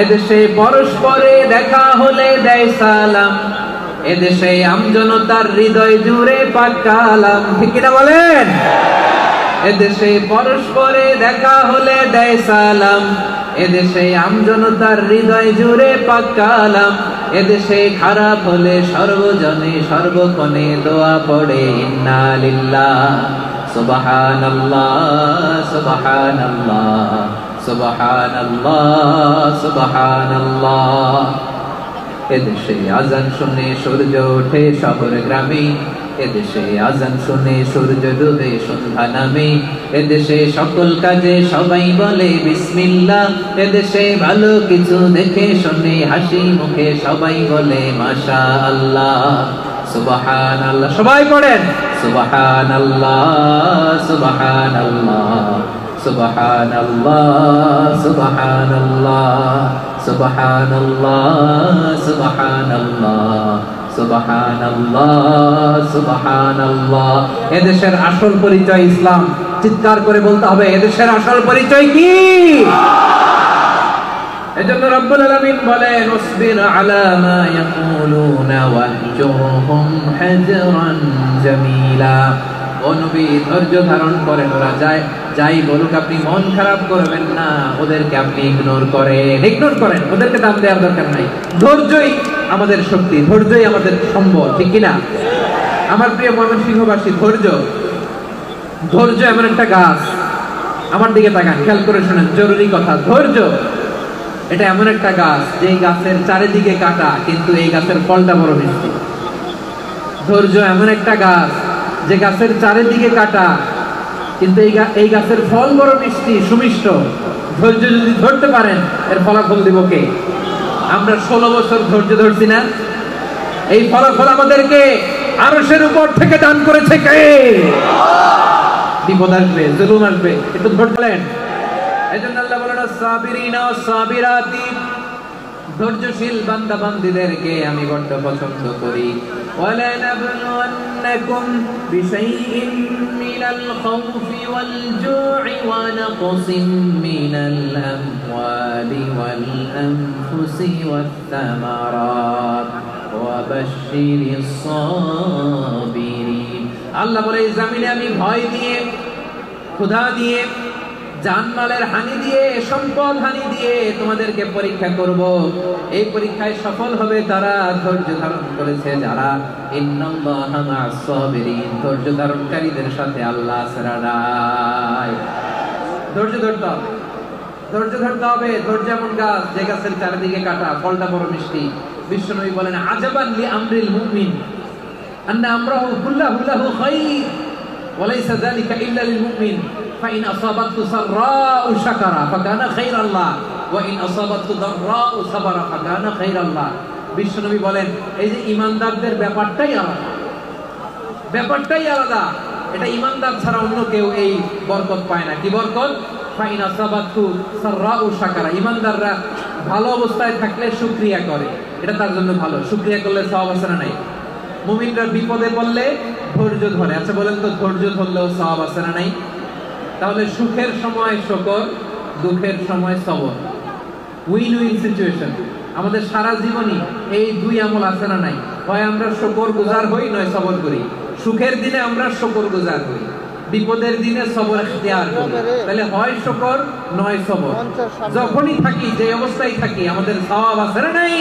এদেশে পরস্পরে দেখা হলে দেয় সালাম, এদেশে আমজনতার হৃদয় জুড়ে পাক কালাম। ঠিক কিনা বলেন? এদেশে পরস্পরে দেখা হলে দেয় সালাম, এদেশে আমজনতার হৃদয় জুড়ে পাক কালাম। এদেশে খারাপ হলে সর্বজনে সর্বক্ষণে দোয়া পড়ে ইন্না লিল্লাহ সুবহানাল্লাহ সুবহানাল্লাহ সুবহানাল্লাহ সুবহানাল্লাহ। এদেশে আজান শুনে সূর্য ওঠে শহর গ্রামে, এদেশে আজান শুনে সূর্য ডুবে সন্ধ্যা নামে। এদেশে সকল কাজে সবাই বলে বিসমিল্লাহ, এদেশে ভালো কিছু দেখে শুনে হাসি মুখে সবাই বলে মাশাআল্লাহ সুবহানাল্লাহ। সবাই পড়েন সুবহানাল্লাহ সুবহানাল্লাহ সুবহানাল্লাহ সুবহানাল্লাহ সুবহানাল্লাহ সুবহানাল্লাহ সুবহানাল্লাহ সুবহানাল্লাহ। এদেশের আসল পরিচয় ইসলাম। চিৎকার করে বলতে হবে, এদেশের আসল পরিচয় কি? এজন্য রব্বুল আলামিন বলেন ওয়াসবির আলা মা ইয়াকুলুনা ওয়াহজুরহুম হাজরান জামিলা। ও নবী, ধৈর্য ধারণ করেন, ওরা যাই বলুক আপনি মন খারাপ করবেন না, ওদেরকে আপনি ইগনোর করেন, ওদেরকে দাম দেওয়ার দরকার নাই। ধৈর্যই আমাদের শক্তি, ধৈর্যই আমাদের সম্বল। ঠিক কিনা? আমার প্রিয় ময়মনসিংহবাসী, ধৈর্য এমন একটা গাছ। আমার দিকে তাকান, খেয়াল করে শোনেন, জরুরি কথা। ধৈর্য এটা এমন একটা গাছ যে গাছের চারিদিকে কাটা, কিন্তু এই গাছের ফলটা বড় মিষ্টি। ধৈর্য এমন একটা গাছ যে গাছের চারিদিকে কাটা, কিন্তু এই গাছের ফল বড় মিষ্টি সুমিষ্ট। ধৈর্য যদি ধরতে পারেন, এর ফলাফল দিব কে? আমরা 16 বছর ধৈর্য ধরছি না? এই ফলাফল আমাদেরকে আরশের উপর থেকে দান করেছে কে? বিপদ আসবে, জুলুম আসবে, একটু ধরলেন। এজন্য আল্লাহ বলেন আস-সাবিরিনা ওয়াস-সাবিরাতি, ধৈর্যশীল বান্দা বান্দীদেরকে আমি বড় পছন্দ করি। وَلَنَبْلُوَنَّكُمْ بِشَيْءٍ مِّنَ الْخَوْفِ وَالْجُوعِ وَنَقْصٍ مِّنَ الْأَمْوَالِ وَالْأَنفُسِ وَالثَّمَرَاتِ وَبَشِّرِ الصَّابِرِينَ। আল্লাহ বলে, এই জমিনে আমি ভয় দিয়ে, ক্ষুধা দিয়ে, জানমালের হানি দিয়ে, সম্পদ হানি দিয়ে তোমাদেরকে পরীক্ষা করব। এই পরীক্ষায় সফল হবে তারা ধৈর্য ধারণ করেছে যারা। ইন্নাল্লাহা মা'আস সাবিরিন, ধৈর্য ধারণকারীদের সাথে আল্লাহ আছে। ধৈর্য ধরতে হবে, ধৈর্য ধরতে হবে। ধৈর্য এমন গাছ যে গাছের চারিদিকে কাটা, ফলটা বড় মিষ্টি। বিশ্বনবী বলেন আজাবান লি আমরিল মুমিন আন্না আমরাহু কুল্লাহু লাহু খায়র ওয়া লাইসা যালিকা ইল্লা লিল মুমিন فإن أصابته سراء شكر فكان خير الله وإن أصابته ضراء صبر فكان خير الله। বিশ্বনবী বলেন এই যে ঈমানদারদের ব্যাপারটাই আলাদা, এটা ঈমানদার ছাড়া অন্য কেউ এই বরকত পায় না। কি বরকত? ফাইন আসাবাতু সাররাউ শাকারা, ঈমানদাররা ভালো অবস্থায় থাকলে শুকরিয়া করে, এটা তার জন্য ভালো। শুকরিয়া করলে সওয়াব আছে না নাই? মুমিনরা বিপদে পড়লে ধৈর্য ধরে। আচ্ছা বলেন তো, ধৈর্য ধরলেও সওয়াব আছে না নাই? তাহলে সুখের সময় শুকর, দুঃখের সময় সবর, উইন উইন সিচুয়েশন। আমাদের সারা জীবনই এই দুই আমল আছে না নাই? হয় আমরা শুকর গুজার হই, নয় সবর করি। সুখের দিনে আমরা শুকর গুজার হই, বিপদের দিনে সবর ইখতিয়ার করি। তাহলে হয় শুকর নয় সবর। যখনই থাকি, যে অবস্থায় থাকি, আমাদের সওয়াব আছে না নাই?